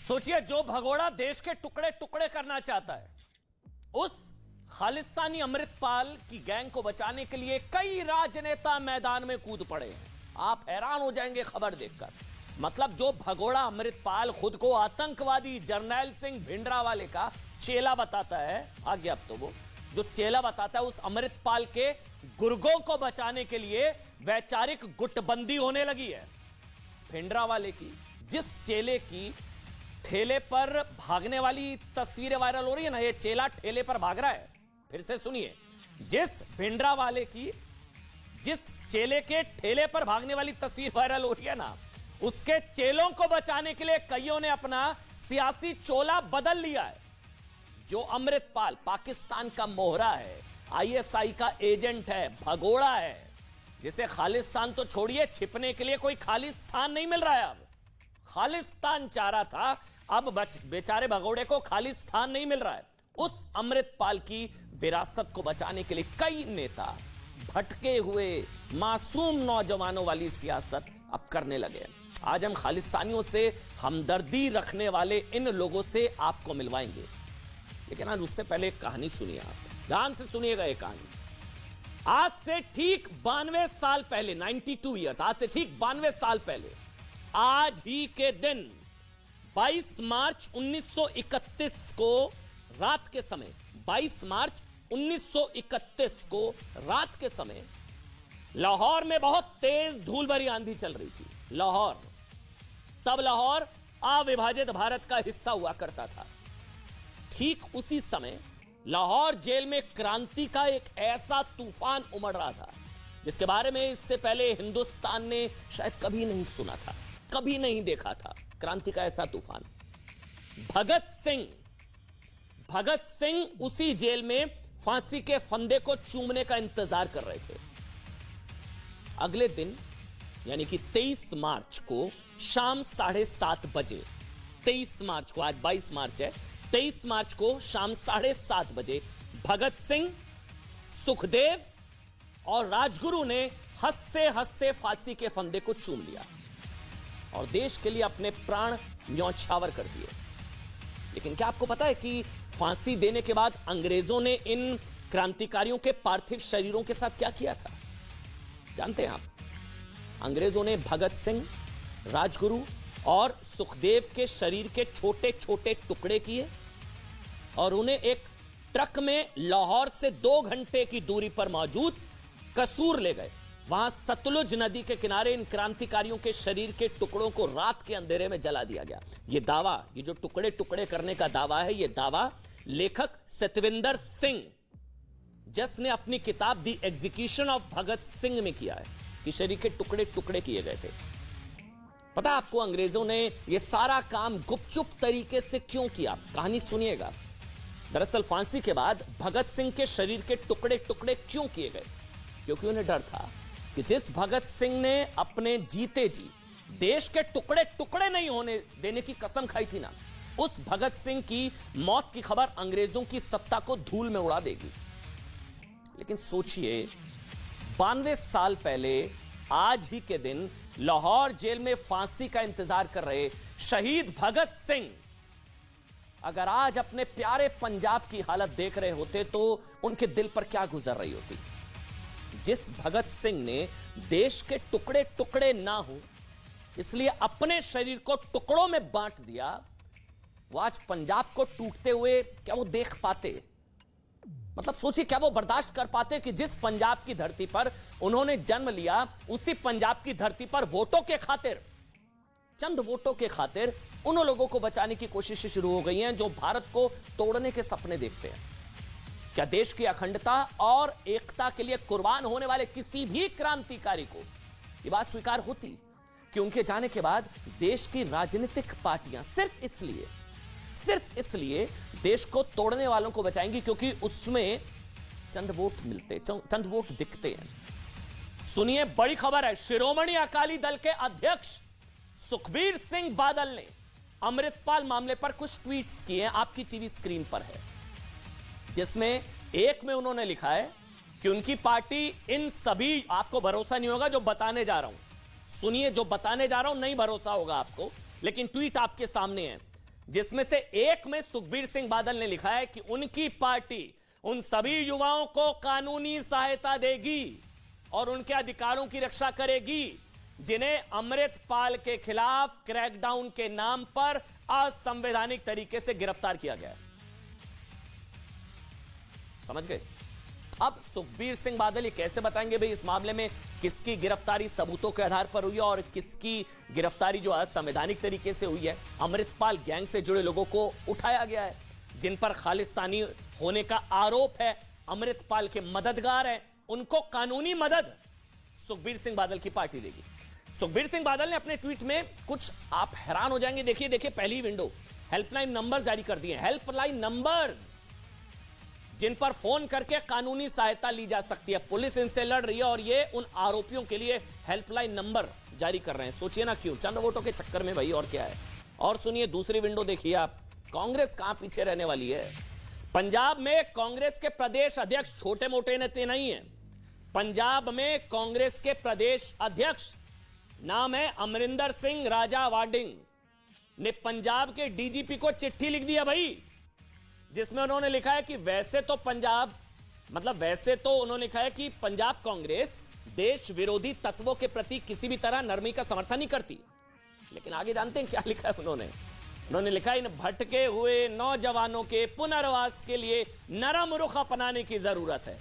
सोचिए, जो भगोड़ा देश के टुकड़े टुकड़े करना चाहता है, उस खालिस्तानी अमृतपाल की गैंग को बचाने के लिए कई राजनेता मैदान में कूद पड़े हैं। आप हैरान हो जाएंगे खबर देखकर। मतलब जो भगोड़ा अमृतपाल खुद को आतंकवादी जर्नैल सिंह भिंडरावाले का चेला बताता है, आ गया अब तो वो जो चेला बताता है, उस अमृतपाल के गुर्गों को बचाने के लिए वैचारिक गुटबंदी होने लगी है। भिंडरावाले की जिस चेले की ठेले पर भागने वाली तस्वीरें वायरल हो रही है ना, ये चेला ठेले पर भाग रहा है। फिर से सुनिए, जिस भिंडरावाले की जिस चेले के ठेले पर भागने वाली तस्वीर वायरल हो रही है ना, उसके चेलों को बचाने के लिए कईयों ने अपना सियासी चोला बदल लिया है। जो अमृतपाल पाकिस्तान का मोहरा है, आईएसआई का एजेंट है, भगोड़ा है, जिसे खालिस्तान तो छोड़िए, छिपने के लिए कोई खालिस्तान नहीं मिल रहा है। अब खालिस्तान चाह रहा था, अब बेचारे भगोड़े को खालिस्तान नहीं मिल रहा है। उस अमृतपाल की विरासत को बचाने के लिए कई नेता भटके हुए मासूम नौजवानों वाली सियासत अब करने लगे। आज हम खालिस्तानियों से हमदर्दी रखने वाले इन लोगों से आपको मिलवाएंगे, लेकिन आज उससे पहले एक कहानी सुनिए। आप ध्यान से सुनिएगा ये कहानी। आज से ठीक 92 साल पहले, 92 ईयर्स, आज से ठीक 92 साल पहले, आज ही के दिन 22 मार्च 1931 को रात के समय, 22 मार्च 1931 को रात के समय लाहौर में बहुत तेज धूल भरी आंधी चल रही थी। लाहौर, तब लाहौर अविभाजित भारत का हिस्सा हुआ करता था। ठीक उसी समय लाहौर जेल में क्रांति का एक ऐसा तूफान उमड़ रहा था जिसके बारे में इससे पहले हिंदुस्तान ने शायद कभी नहीं सुना था, कभी नहीं देखा था। क्रांति का ऐसा तूफान। भगत सिंह उसी जेल में फांसी के फंदे को चूमने का इंतजार कर रहे थे। अगले दिन यानी कि 23 मार्च को शाम 7:30 बजे, 23 मार्च को, आज 22 मार्च है, 23 मार्च को शाम 7:30 बजे भगत सिंह, सुखदेव और राजगुरु ने हंसते हंसते फांसी के फंदे को चूम लिया और देश के लिए अपने प्राण न्यौछावर कर दिए। लेकिन क्या आपको पता है कि फांसी देने के बाद अंग्रेजों ने इन क्रांतिकारियों के पार्थिव शरीरों के साथ क्या किया था? जानते हैं आप? अंग्रेजों ने भगत सिंह, राजगुरु और सुखदेव के शरीर के छोटे छोटे टुकड़े किए और उन्हें एक ट्रक में लाहौर से 2 घंटे की दूरी पर मौजूद कसूर ले गए। वहां सतलुज नदी के किनारे इन क्रांतिकारियों के शरीर के टुकड़ों को रात के अंधेरे में जला दिया गया। यह दावा, ये जो टुकड़े टुकड़े करने का दावा है, यह दावा लेखक सतविंदर सिंह, जिसने अपनी किताब दी एग्जीक्यूशन ऑफ भगत सिंह में किया है कि शरीर के टुकड़े टुकड़े किए गए थे। पता आपको अंग्रेजों ने यह सारा काम गुपचुप तरीके से क्यों किया? कहानी सुनिएगा। दरअसल फांसी के बाद भगत सिंह के शरीर के टुकड़े टुकड़े क्यों किए गए? क्योंकि उन्हें डर था कि जिस भगत सिंह ने अपने जीते जी देश के टुकड़े टुकड़े नहीं होने देने की कसम खाई थी ना, उस भगत सिंह की मौत की खबर अंग्रेजों की सत्ता को धूल में उड़ा देगी। लेकिन सोचिए, 92 साल पहले आज ही के दिन लाहौर जेल में फांसी का इंतजार कर रहे शहीद भगत सिंह अगर आज अपने प्यारे पंजाब की हालत देख रहे होते तो उनके दिल पर क्या गुजर रही होती। जिस भगत सिंह ने देश के टुकड़े टुकड़े ना हो इसलिए अपने शरीर को टुकड़ों में बांट दिया, वो आज पंजाब को टूटते हुए क्या वो देख पाते? मतलब सोचिए, क्या वो बर्दाश्त कर पाते कि जिस पंजाब की धरती पर उन्होंने जन्म लिया, उसी पंजाब की धरती पर वोटों के खातिर, चंद वोटों के खातिर उन लोगों को बचाने की कोशिशें शुरू हो गई हैं जो भारत को तोड़ने के सपने देखते हैं। क्या देश की अखंडता और एकता के लिए कुर्बान होने वाले किसी भी क्रांतिकारी को यह बात स्वीकार होती कि उनके जाने के बाद देश की राजनीतिक पार्टियां सिर्फ इसलिए देश को तोड़ने वालों को बचाएंगी क्योंकि उसमें चंद वोट मिलते, चंद वोट दिखते हैं? सुनिए, बड़ी खबर है। शिरोमणि अकाली दल के अध्यक्ष सुखबीर सिंह बादल ने अमृतपाल मामले पर कुछ ट्वीट्स किए हैं, आपकी टीवी स्क्रीन पर है, जिसमें एक में उन्होंने लिखा है कि उनकी पार्टी इन सभी, आपको भरोसा नहीं होगा जो बताने जा रहा हूं, सुनिए जो बताने जा रहा हूं, नहीं भरोसा होगा आपको, लेकिन ट्वीट आपके सामने है। जिसमें से एक में सुखबीर सिंह बादल ने लिखा है कि उनकी पार्टी उन सभी युवाओं को कानूनी सहायता देगी और उनके अधिकारों की रक्षा करेगी जिन्हें अमृतपाल के खिलाफ क्रैकडाउन के नाम पर असंवैधानिक तरीके से गिरफ्तार किया गया है। समझ गए? अब सुखबीर सिंह बादल ये कैसे बताएंगे भाई इस मामले में किसकी गिरफ्तारी सबूतों के आधार पर हुई है और किसकी गिरफ्तारी जो असंवैधानिक तरीके से हुई है? अमृतपाल गैंग से जुड़े लोगों को उठाया गया है जिन पर खालिस्तानी होने का आरोप है, अमृतपाल के मददगार हैं, उनको कानूनी मदद सुखबीर सिंह बादल की पार्टी देगी। सुखबीर सिंह बादल ने अपने ट्वीट में कुछ आप हैरान हो जाएंगे। देखिए पहली विंडो, हेल्पलाइन नंबर जारी कर दिए। हेल्पलाइन नंबर्स जिन पर फोन करके कानूनी सहायता ली जा सकती है। पुलिस इनसे लड़ रही है और ये उन आरोपियों के लिए हेल्पलाइन नंबर जारी कर रहे हैं। सोचिए ना क्यों, चंद वोटों के चक्कर में भाई, और क्या है। और सुनिए दूसरी विंडो देखिए आप, कांग्रेस कहां पीछे रहने वाली है। पंजाब में कांग्रेस के प्रदेश अध्यक्ष, छोटे मोटे नेता नहीं है, पंजाब में कांग्रेस के प्रदेश अध्यक्ष नाम है अमरिंदर सिंह राजा वाडिंग ने पंजाब के डीजीपी को चिट्ठी लिख दिया भाई, जिसमें उन्होंने लिखा है कि वैसे तो उन्होंने लिखा है कि पंजाब कांग्रेस देश विरोधी तत्वों के प्रति किसी भी तरह नरमी का समर्थन नहीं करती। लेकिन आगे जानते हैं क्या लिखा है उन्होंने लिखा है इन भटके हुए नौजवानों के पुनर्वास के लिए नरम रुख अपनाने की जरूरत है।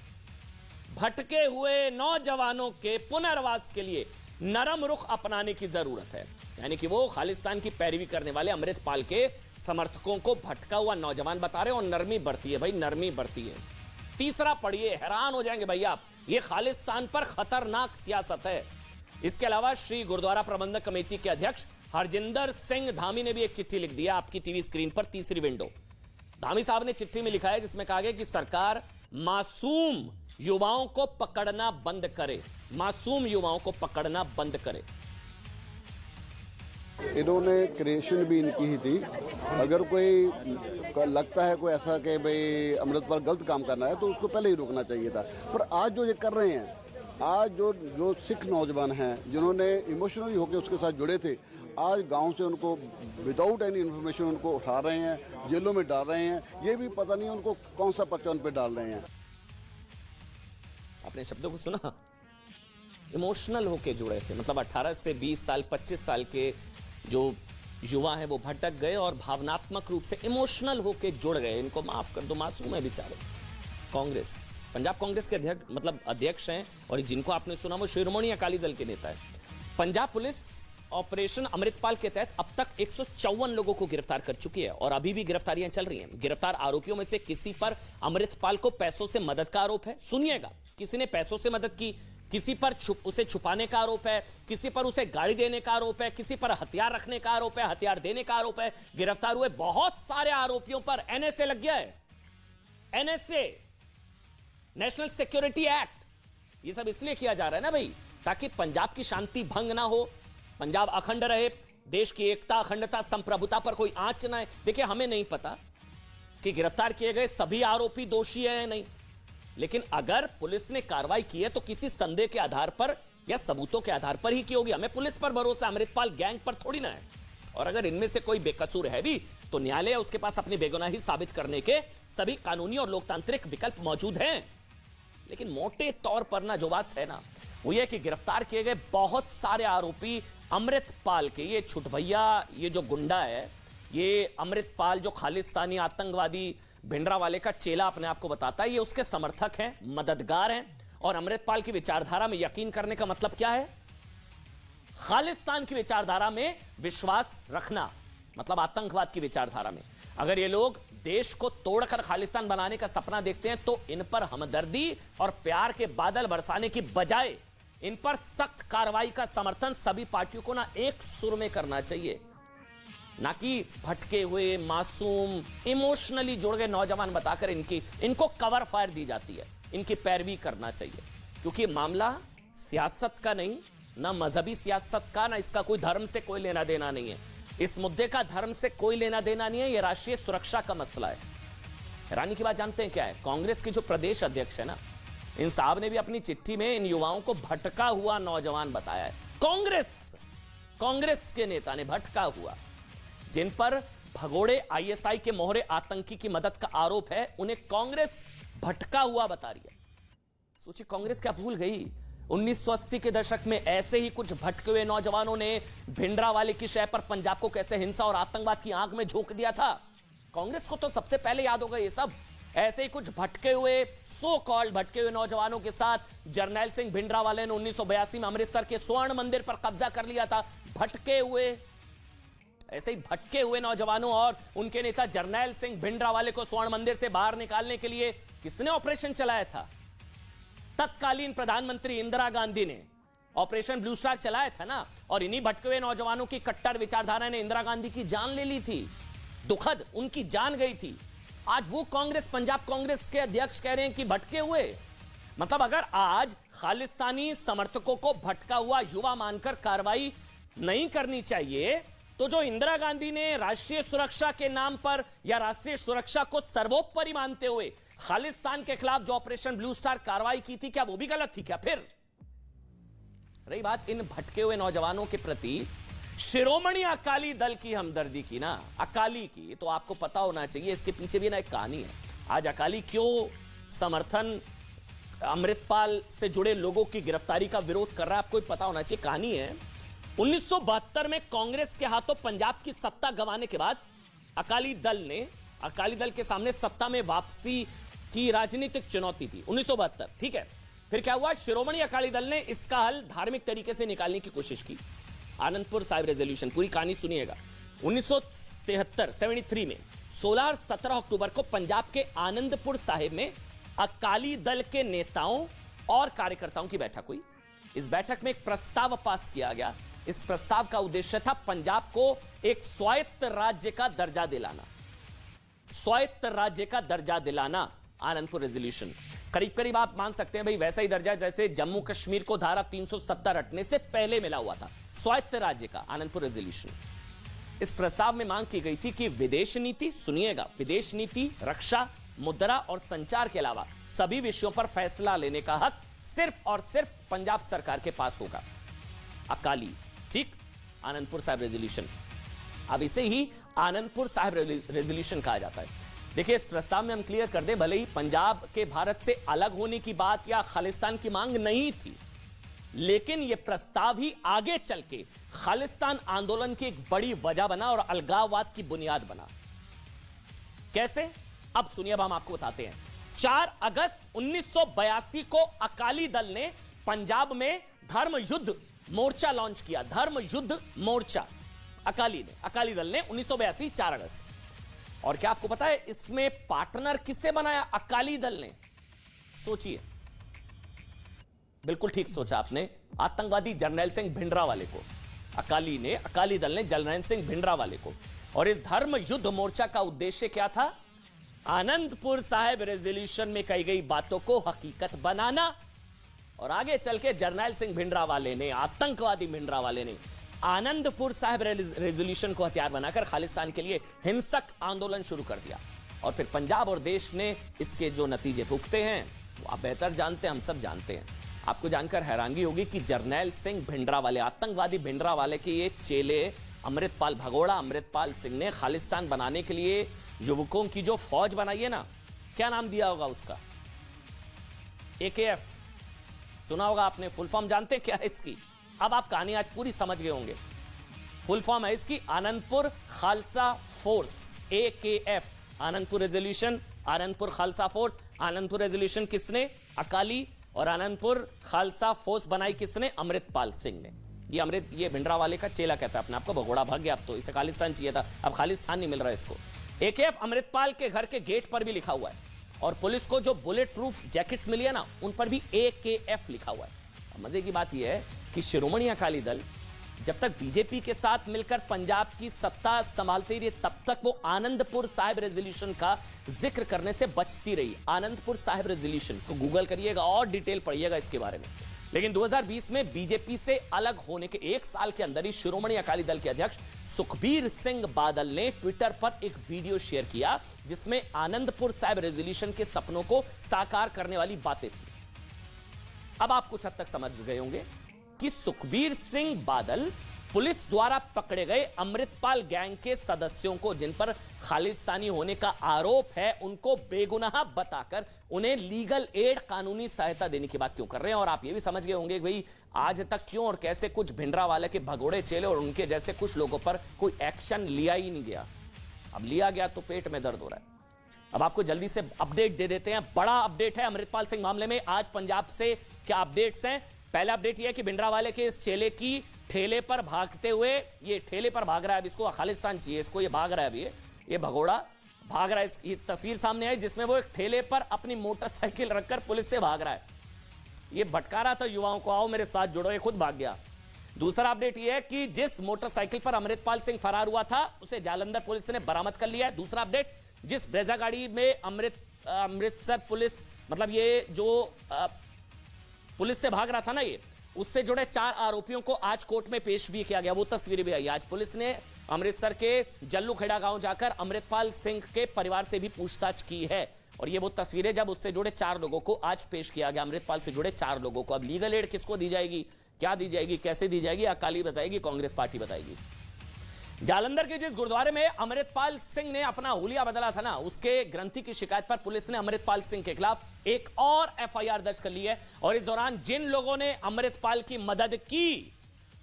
भटके हुए नौजवानों के पुनर्वास के लिए नरम रुख अपनाने की जरूरत है। यानी कि वो खालिस्तान की पैरवी करने वाले अमृतपाल के समर्थकों को भटका हुआ नौजवान बता रहे हैं और नरमी बढ़ती है भाई, नरमी बढ़ती है। तीसरा पढ़िए, हैरान हो जाएंगे भाई आप, ये खालिस्तान पर खतरनाक सियासत है। इसके अलावा श्री गुरुद्वारा प्रबंधक कमेटी के अध्यक्ष हरजिंदर सिंह धामी ने भी एक चिट्ठी लिख दिया आपकी टीवी स्क्रीन पर, तीसरी विंडो। धामी साहब ने चिट्ठी में लिखा है जिसमें कहा गया कि सरकार मासूम युवाओं को पकड़ना बंद करे, मासूम युवाओं को पकड़ना बंद करे। इन्होंने क्रिएशन भी इनकी ही थी। अगर कोई लगता है कोई ऐसा कि भाई अमृतपाल गलत काम करना है तो उसको पहले ही रोकना चाहिए था। पर आज जो ये कर रहे हैं, आज जो सिख नौजवान हैं जिन्होंने इमोशनली होकर उसके साथ जुड़े थे, आज गांव से उनको विदाउट एनी इन्फॉर्मेशन उनको उठा रहे हैं, जेलों में डाल रहे हैं। ये भी पता नहीं उनको कौन सा पर्चा उन पे डाल रहे हैं। आपने शब्दों को सुना, इमोशनल होके जुड़े थे, मतलब 18 से 20 साल 25 साल के जो युवा हैं वो भटक गए और भावनात्मक रूप से इमोशनल होके जुड़ गए। इनको माफ कर दो, मासूम है बेचारे। कांग्रेस, पंजाब कांग्रेस के अध्यक्ष हैं और जिनको आपने सुना वो शिरोमणि अकाली दल के नेता है। पंजाब पुलिस ऑपरेशन अमृतपाल के तहत अब तक 154 लोगों को गिरफ्तार कर चुकी है और अभी भी गिरफ्तारियां चल रही हैं। गिरफ्तार आरोपियों में से किसी पर अमृतपाल को पैसों से मदद का आरोप है। सुनिएगा, किसी ने पैसों से मदद की, किसी पर उसे छुपाने का आरोप है, किसी पर उसे गाड़ी देने का आरोप है, किसी पर हथियार रखने का आरोप है, हथियार देने का आरोप है। गिरफ्तार हुए बहुत सारे आरोपियों पर एनएसए लग गया है। एनएसए, नेशनल सिक्योरिटी एक्ट, ये सब इसलिए किया जा रहा है ना भाई, ताकि पंजाब की शांति भंग ना हो, पंजाब अखंड रहे, देश की एकता, अखंडता, संप्रभुता पर कोई आंच ना है। देखिए, हमें नहीं पता कि गिरफ्तार किए गए सभी आरोपी दोषी हैं नहीं, लेकिन अगर पुलिस ने कार्रवाई की है तो किसी संदेह के आधार पर या सबूतों के आधार पर ही की होगी। हमें पुलिस पर भरोसा, अमृतपाल गैंग पर थोड़ी ना है। और अगर इनमें से कोई बेकसूर है भी तो न्यायालय उसके पास अपनी बेगुनाही साबित करने के सभी कानूनी और लोकतांत्रिक विकल्प मौजूद हैं। लेकिन मोटे तौर पर ना जो बात है ना वो ये कि गिरफ्तार किए गए बहुत सारे आरोपी अमृतपाल के, ये छुटभैया, ये जो गुंडा है, ये अमृतपाल जो खालिस्तानी आतंकवादी भिंडरावाले का चेला अपने आप को बताता है, ये उसके समर्थक हैं, मददगार हैं। और अमृतपाल की विचारधारा में यकीन करने का मतलब क्या है? खालिस्तान की विचारधारा में विश्वास रखना, मतलब आतंकवाद की विचारधारा में। अगर ये लोग देश को तोड़कर खालिस्तान बनाने का सपना देखते हैं तो इन पर हमदर्दी और प्यार के बादल बरसाने की बजाय इन पर सख्त कार्रवाई का समर्थन सभी पार्टियों को ना एक सुर में करना चाहिए, ना कि भटके हुए मासूम इमोशनली जुड़ गए नौजवान बताकर इनको कवर फायर दी जाती है। इनकी पैरवी करना चाहिए, क्योंकि मामला सियासत का नहीं, ना मजहबी सियासत का, ना इसका कोई धर्म से कोई लेना देना नहीं है। इस मुद्दे का धर्म से कोई लेना देना नहीं है, यह राष्ट्रीय सुरक्षा का मसला है। हैरानी की बात जानते हैं क्या है? कांग्रेस के जो प्रदेश अध्यक्ष है ना, इन साहब ने भी अपनी चिट्ठी में इन युवाओं को भटका हुआ नौजवान बताया है। कांग्रेस के नेता ने भटका हुआ, जिन पर भगोड़े आईएसआई के मोहरे आतंकी की मदद का आरोप है, उन्हें कांग्रेस भटका हुआ बता रही है। सोचिए, कांग्रेस क्या भूल गई? 1980 के दशक में ऐसे ही कुछ भटके हुए नौजवानों ने भिंडरावाले की शय पर पंजाब को कैसे हिंसा और आतंकवाद की आंख में झोंक दिया था। कांग्रेस को तो सबसे पहले याद होगा ये सब। ऐसे ही कुछ भटके हुए, सो कॉल्ड भटके हुए नौजवानों के साथ जरनैल सिंह भिंडरावाले ने 1982 में अमृतसर के स्वर्ण मंदिर पर कब्जा कर लिया था। भटके हुए, ऐसे ही भटके हुए नौजवानों और उनके नेता जरनैल सिंह भिंडरावाले को स्वर्ण मंदिर से बाहर निकालने के लिए किसने ऑपरेशन चलाया था? तत्कालीन प्रधानमंत्री इंदिरा गांधी ने ऑपरेशन ब्लू स्टार चलाया था ना। और इन्हीं भटके हुए नौजवानों की कट्टर विचारधारा ने इंदिरा गांधी की जान ले ली थी। दुखद, उनकी जान गई थी। आज वो कांग्रेस, पंजाब कांग्रेस के अध्यक्ष कह रहे हैं कि भटके हुए। मतलब अगर आज खालिस्तानी समर्थकों को भटका हुआ युवा मानकर कार्रवाई नहीं करनी चाहिए, तो जो इंदिरा गांधी ने राष्ट्रीय सुरक्षा के नाम पर या राष्ट्रीय सुरक्षा को सर्वोपरि मानते हुए खालिस्तान के खिलाफ जो ऑपरेशन ब्लू स्टार कार्रवाई की थी, क्या वो भी गलत थी क्या? फिर रही बात इन भटके हुए नौजवानों के प्रति शिरोमणि अकाली दल की हमदर्दी की ना, अकाली की, तो आपको पता होना चाहिए इसके पीछे भी ना एक कहानी है। आज अकाली क्यों समर्थन अमृतपाल से जुड़े लोगों की गिरफ्तारी का विरोध कर रहा है, आपको पता होना चाहिए। कहानी है 1972 में कांग्रेस के हाथों पंजाब की सत्ता गंवाने के बाद अकाली दल के सामने सत्ता में वापसी की राजनीतिक चुनौती थी 1972। ठीक है, फिर क्या हुआ? शिरोमणि अकाली दल ने इसका हल धार्मिक तरीके से निकालने की कोशिश की। आनंदपुर साहिब रेजोल्यूशन, पूरी कहानी सुनिएगा। 1973 में 16 और 17 अक्टूबर को पंजाब के आनंदपुर साहिब में अकाली दल के नेताओं और कार्यकर्ताओं की बैठक हुई। इस बैठक में एक प्रस्ताव पास किया गया। इस प्रस्ताव का उद्देश्य था पंजाब को एक स्वायत्त राज्य का दर्जा दिलाना। स्वायत्त राज्य का दर्जा दिलाना, आनंदपुर रेजोल्यूशन। करीब करीब आप मान सकते हैं भाई वैसा ही दर्जा जैसे जम्मू कश्मीर को धारा 370 हटने से पहले मिला हुआ था। स्वायत्त राज्य का आनंदपुर रेजोल्यूशन। इस प्रस्ताव में मांग की गई थी कि विदेश नीति, सुनिएगा, विदेश नीति, रक्षा, मुद्रा और संचार के अलावा सभी विषयों पर फैसला लेने का हक सिर्फ और सिर्फ पंजाब सरकार के पास होगा। अकाली, ठीक, आनंदपुर साहिब रेजोल्यूशन। अब इसे ही आनंदपुर साहिब रेजोल्यूशन कहा जाता है। देखिए, इस प्रस्ताव में हम क्लियर कर दें, भले ही पंजाब के भारत से अलग होने की बात या खालिस्तान की मांग नहीं थी, लेकिन यह प्रस्ताव ही आगे चल के खालिस्तान आंदोलन की एक बड़ी वजह बना और अलगाववाद की बुनियाद बना। कैसे? अब सुनिए, अब हम आपको बताते हैं। 4 अगस्त 1982 को अकाली दल ने पंजाब में धर्म युद्ध मोर्चा लॉन्च किया। धर्म युद्ध मोर्चा अकाली दल ने 1982 4 अगस्त। और क्या आपको पता है इसमें पार्टनर किसे बनाया? अकाली दल ने। सोचिए, बिल्कुल ठीक सोचा आपने, आतंकवादी जरनैल सिंह भिंडरावाले को अकाली दल ने जरनैल सिंह भिंडरावाले को। और इस धर्म युद्ध मोर्चा का उद्देश्य क्या था? आनंदपुर साहिब रेजोल्यूशन में कही गई बातों को हकीकत बनाना। और आगे चल के जरनैल सिंह भिंडरावाले ने, आतंकवादी भिंडरावाले ने आनंदपुर साहिब रेजोल्यूशन को हथियार बनाकर खालिस्तान के लिए हिंसक आंदोलन शुरू कर दिया। और फिर पंजाब और देश ने इसके जो नतीजे भुगते हैं वो आप बेहतर जानते हैं, हम सब जानते हैं। आपको जानकर हैरानी होगी कि जरनैल सिंह भिंडरावाले, आतंकवादी भिंडरावाले के ये चेले अमृतपाल भगोड़ा, अमृतपाल सिंह ने खालिस्तान बनाने के लिए युवकों की जो फौज बनाई है ना, क्या नाम दिया होगा उसका? AKF। सुना होगा आपने। फुल फॉर्म जानते हैं क्या है इसकी? अब आप कहानी आज पूरी समझ गए होंगे। फुल फॉर्म है इसकी Anandpur Khalsa force, AKF। Anandpur resolution, Anandpur Khalsa force. Anandpur resolution किसने? अकाली। और आनंदपुर खालसा फोर्स बनाई किसने? अमृतपाल सिंह ने। ये भिंडरावाले का चेला कहता है अपने आपको, भगोड़ा भाग गया, अब तो इसे खालिस्तान चाहिए था, अब खालिस्तान नहीं मिल रहा इसको। AKF अमृतपाल के घर के गेट पर भी लिखा हुआ है। और पुलिस को जो बुलेट प्रूफ जैकेट्स मिली है ना, उन पर भी AKF लिखा हुआ है। मजे की बात यह है कि शिरोमणि अकाली दल जब तक बीजेपी के साथ मिलकर पंजाब की सत्ता संभालती रही, तब तक वो आनंदपुर साहिब रेजोल्यूशन का जिक्र करने से बचती रही। आनंदपुर साहिब रेजोल्यूशन को गूगल करिएगा और डिटेल पढ़िएगा इसके बारे में। लेकिन 2020 में बीजेपी से अलग होने के 1 साल के अंदर ही शिरोमणि अकाली दल के अध्यक्ष सुखबीर सिंह बादल ने ट्विटर पर एक वीडियो शेयर किया, जिसमें आनंदपुर साहिब रेजोल्यूशन के सपनों को साकार करने वाली बातें थी। अब आप कुछ हद तक समझ गए होंगे कि सुखबीर सिंह बादल पुलिस द्वारा पकड़े गए अमृतपाल गैंग के सदस्यों को, जिन पर खालिस्तानी होने का आरोप है, उनको बेगुनाह बताकर उन्हें लीगल एड, कानूनी सहायता देने की बात क्यों कर रहे हैं। और आप ये भी समझ गए होंगे भाई आज तक क्यों और कैसे कुछ भिंडरावाले के भगोड़े चेले और उनके जैसे कुछ लोगों पर कोई एक्शन लिया ही नहीं गया। अब लिया गया तो पेट में दर्द हो रहा है। अब आपको जल्दी से अपडेट दे देते हैं। बड़ा अपडेट है अमृतपाल सिंह मामले में। आज पंजाब से क्या अपडेट्स हैं? पहला अपडेट यह है कि भिंडरावाले के इस चेले की ठेले पर भागते हुए, ये ठेले पर भाग रहा है, इसको खालिस्तान चाहिए, इसको ये भाग रहा है, अभी ये भगोड़ा भाग रहा है। ये तस्वीर सामने आई जिसमें वो एक ठेले पर अपनी मोटरसाइकिल रखकर पुलिस से भाग रहा है। ये भटका रहा था युवाओं को, आओ मेरे साथ जुड़ो, ये खुद भाग गया। दूसरा अपडेट यह है कि जिस मोटरसाइकिल पर अमृतपाल सिंह फरार हुआ था उसे जालंधर पुलिस ने बरामद कर लिया है। दूसरा अपडेट, जिस ब्रेजा गाड़ी में अमृतसर पुलिस, मतलब ये जो पुलिस से भाग रहा था ना, ये उससे जुड़े 4 आरोपियों को आज कोर्ट में पेश भी किया गया। वो तस्वीरें भी आई। आज पुलिस ने अमृतसर के जल्लूखेड़ा गांव जाकर अमृतपाल सिंह के परिवार से भी पूछताछ की है। और ये वो तस्वीरें जब उससे जुड़े 4 लोगों को आज पेश किया गया, अमृतपाल से जुड़े 4 लोगों को। अब लीगल एड किसको दी जाएगी, क्या दी जाएगी, कैसे दी जाएगी, अकाली बताएगी, कांग्रेस पार्टी बताएगी। जालंधर के जिस गुरुद्वारे में अमृतपाल सिंह ने अपना हुलिया बदला था ना, उसके ग्रंथी की शिकायत पर पुलिस ने अमृतपाल सिंह के खिलाफ एक और एफआईआर दर्ज कर ली है। और इस दौरान जिन लोगों ने अमृतपाल की मदद की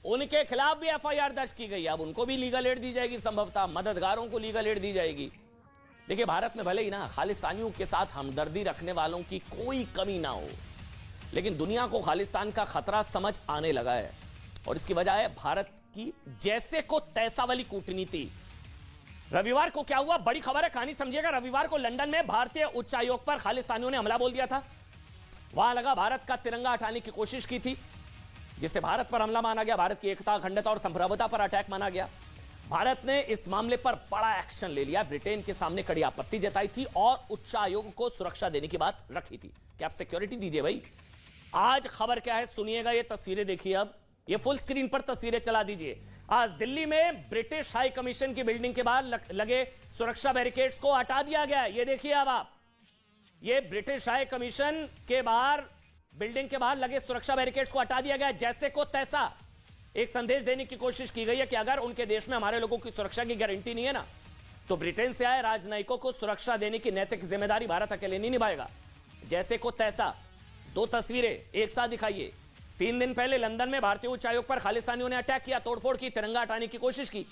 उनके खिलाफ भी एफआईआर दर्ज की गई। अब उनको भी लीगल एड दी जाएगी, संभवतः मददगारों को लीगल एड दी जाएगी। देखिए भारत में भले ही ना खालिस्तानियों के साथ हमदर्दी रखने वालों की कोई कमी ना हो, लेकिन दुनिया को खालिस्तान का खतरा समझ आने लगा है। और इसकी वजह है भारत की जैसे को तैसा वाली कूटनीति। रविवार को क्या हुआ, बड़ी खबर है, कहानी समझिएगा। रविवार को लंदन में भारतीय उच्चायोग पर खालिस्तानियों ने हमला बोल दिया था। वहां लगा भारत का तिरंगा हटाने की कोशिश की थी, जिसे भारत पर हमला माना गया, भारत की एकता, अखंडता और संप्रभुता पर अटैक माना गया। भारत ने इस मामले पर बड़ा एक्शन ले लिया, ब्रिटेन के सामने कड़ी आपत्ति जताई थी और उच्चायोग को सुरक्षा देने की बात रखी थी कि आप सिक्योरिटी दीजिए भाई। आज खबर क्या है सुनिएगा, ये तस्वीरें देखिए। अब ये फुल स्क्रीन पर तस्वीरें चला दीजिए। आज दिल्ली में ब्रिटिश हाई कमीशन की बिल्डिंग के बाहर लगे सुरक्षा बैरिकेड्स को हटा दिया गया है। ये देखिए अब आप, ये ब्रिटिश हाई कमीशन के बाहर, बिल्डिंग के बाहर लगे सुरक्षा बैरिकेड्स को हटा दिया गया। जैसे को तैसा एक संदेश देने की कोशिश की गई है कि अगर उनके देश में हमारे लोगों की सुरक्षा की गारंटी नहीं है ना, तो ब्रिटेन से आए राजनयिकों को सुरक्षा देने की नैतिक जिम्मेदारी भारत अकेले नहीं निभाएगा। जैसे को तैसा। 2 तस्वीरें एक साथ दिखाइए। 3 दिन पहले लंदन में भारतीय उच्चायोग पर खालिस्तानियों ने अटैक किया, तोड़फोड़ की, तिरंगा हटाने की कोशिश की,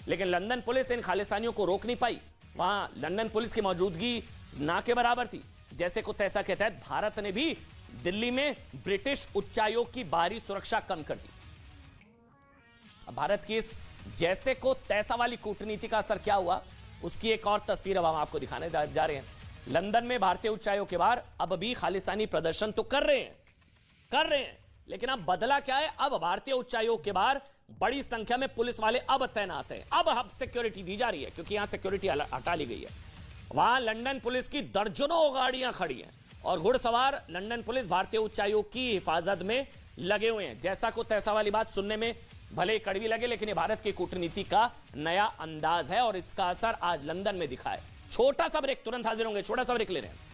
लेकिन लंदन पुलिस इन खालिस्तानियों को रोक नहीं पाई। वहां लंदन पुलिस की मौजूदगी ना के बराबर थी। जैसे को तैसा के तहत भारत ने भी दिल्ली में ब्रिटिश उच्चायोग की बाहरी सुरक्षा कम कर दी। अब भारत की इस जैसे को तैसा वाली कूटनीति का असर क्या हुआ, उसकी एक और तस्वीर अब हम आपको दिखाने जा रहे हैं। लंदन में भारतीय उच्चायोग के बाहर अब भी खालिस्तानी प्रदर्शन तो कर रहे हैं, लेकिन अब बदला क्या है, अब भारतीय उच्चायोग के बाहर बड़ी संख्या में पुलिस वाले अब तैनात हैं। अब सिक्योरिटी दी जा रही है क्योंकि यहां सिक्योरिटी हटा ली गई है। वहां लंदन पुलिस की दर्जनों गाड़ियां खड़ी हैं और घुड़सवार लंदन पुलिस भारतीय उच्चायोग की हिफाजत में लगे हुए हैं। जैसा को तैसा वाली बात सुनने में भले कड़वी लगे, लेकिन ये भारत की कूटनीति का नया अंदाज है और इसका असर आज लंदन में दिखा है। छोटा सा ब्रेक, तुरंत हाजिर होंगे, छोटा सा ब्रेक ले रहे हैं।